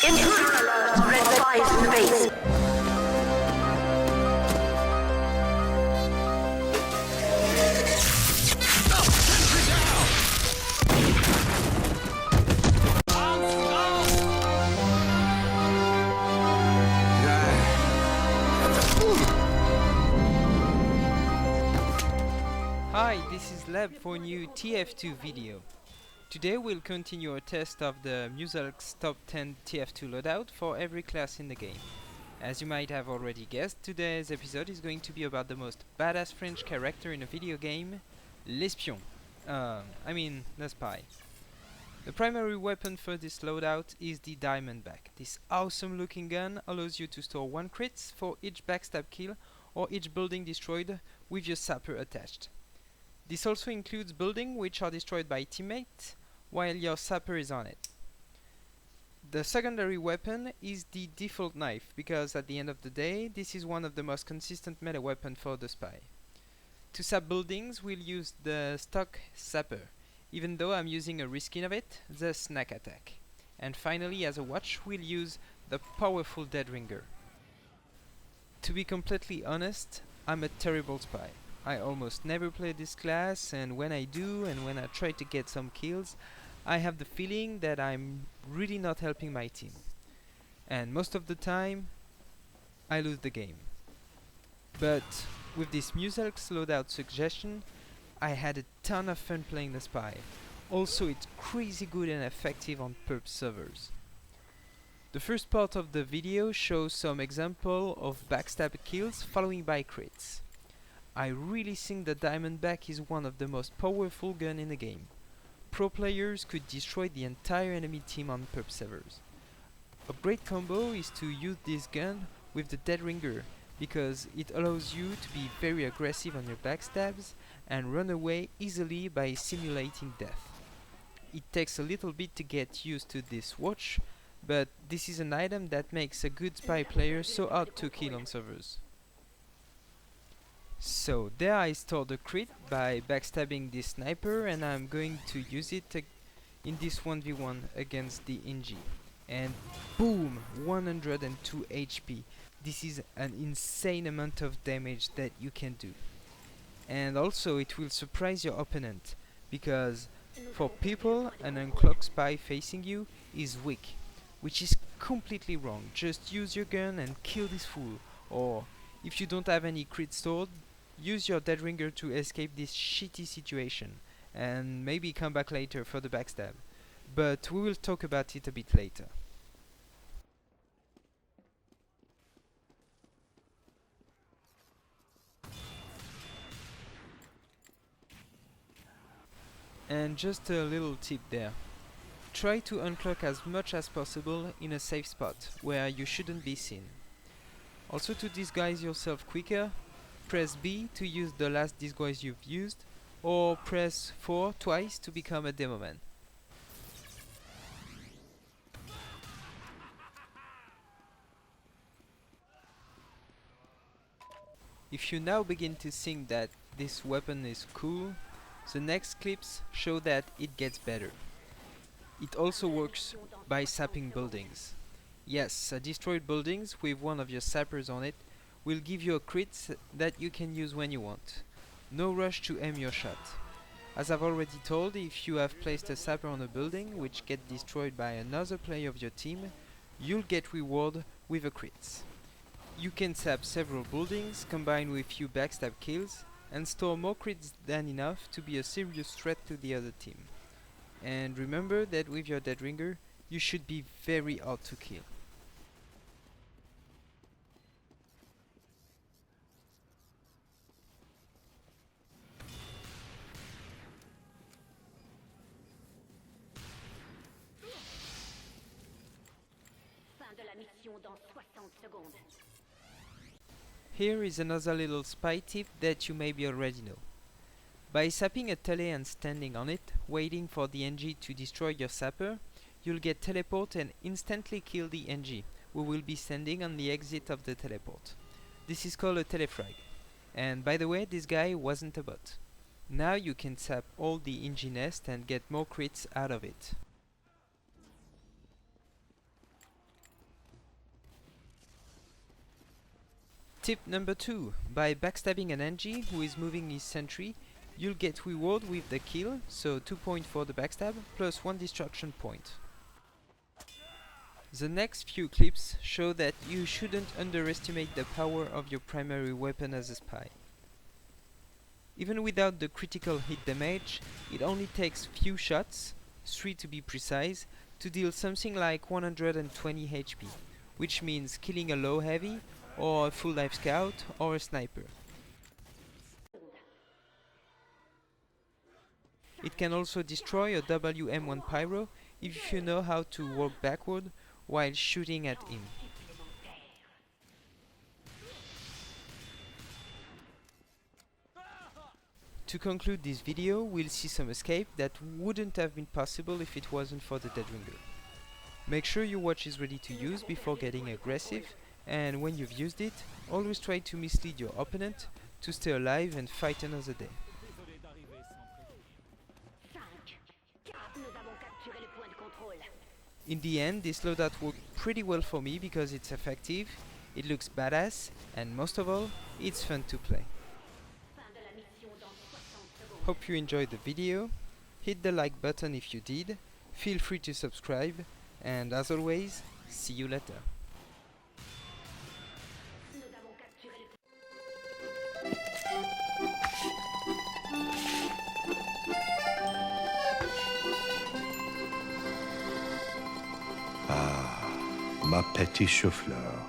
Intruder alert! Red 5 in the base. Hi, this is Lab for a new TF2 video. Today we'll continue our test of the Muselk's top 10 TF2 loadout for every class in the game. As you might have already guessed, today's episode is going to be about the most badass French character in a video game, l'espion. The spy. The primary weapon for this loadout is the Diamondback. This awesome looking gun allows you to store 1 crits for each backstab kill or each building destroyed with your sapper attached. This also includes buildings which are destroyed by teammates while your sapper is on it. The secondary weapon is the default knife, because at the end of the day this is one of the most consistent meta weapons for the spy. To sap buildings we'll use the stock sapper, even though I'm using a reskin of it, the snack attack. And finally, as a watch, we'll use the powerful dead ringer. To be completely honest, I'm a terrible spy. I almost never play this class, and when I do and when I try to get some kills, I have the feeling that I'm really not helping my team. And most of the time, I lose the game. But with this Muselk's loadout suggestion, I had a ton of fun playing the spy. Also, it's crazy good and effective on perp servers. The first part of the video shows some example of backstab kills followed by crits. I really think the Diamondback is one of the most powerful guns in the game. Pro players could destroy the entire enemy team on perp servers. A great combo is to use this gun with the dead ringer, because it allows you to be very aggressive on your backstabs and run away easily by simulating death. It takes a little bit to get used to this watch, but this is an item that makes a good spy player so hard to kill on servers. So there I stored a crit by backstabbing this sniper, and I'm going to use it in this 1v1 against the NG. And boom! 102 HP. This is an insane amount of damage that you can do. And also it will surprise your opponent, because for people an unclocked spy facing you is weak, which is completely wrong. Just use your gun and kill this fool, or if you don't have any crit stored, use your dead ringer to escape this shitty situation and maybe come back later for the backstab. But we will talk about it a bit later. And just a little tip there. Try to unclock as much as possible in a safe spot where you shouldn't be seen. Also, to disguise yourself quicker, press B to use the last disguise you've used, or press 4 twice to become a demo man. If you now begin to think that this weapon is cool, the next clips show that it gets better. It also works by sapping buildings. Yes, destroyed buildings with one of your sappers on it will give you a crit that you can use when you want. No rush to aim your shot. As I've already told, if you have placed a sapper on a building which gets destroyed by another player of your team, you'll get reward with a crit. You can sap several buildings, combine with few backstab kills, and store more crits than enough to be a serious threat to the other team. And remember that with your dead ringer, you should be very hard to kill. Here is another little spy tip that you maybe already know. By sapping a tele and standing on it, waiting for the NG to destroy your sapper, you'll get teleport and instantly kill the NG, who will be standing on the exit of the teleport. This is called a telefrag. And by the way, this guy wasn't a bot. Now you can sap all the NG nest and get more crits out of it. Tip number 2. By backstabbing an NG who is moving his sentry, you'll get reward with the kill, so 2 points for the backstab, plus 1 destruction point. The next few clips show that you shouldn't underestimate the power of your primary weapon as a spy. Even without the critical hit damage, it only takes few shots, 3 to be precise, to deal something like 120 HP, which means killing a low heavy, or a full life scout, or a sniper. It can also destroy a WM1 Pyro if you know how to walk backward while shooting at him. To conclude this video, we'll see some escape that wouldn't have been possible if it wasn't for the Deadwinger. Make sure your watch is ready to use before getting aggressive, and when you've used it, always try to mislead your opponent to stay alive and fight another day. In the end, this loadout worked pretty well for me because it's effective, it looks badass, and most of all, it's fun to play. Hope you enjoyed the video. Hit the like button if you did, feel free to subscribe, and as always, see you later. Ma petite chou-fleur.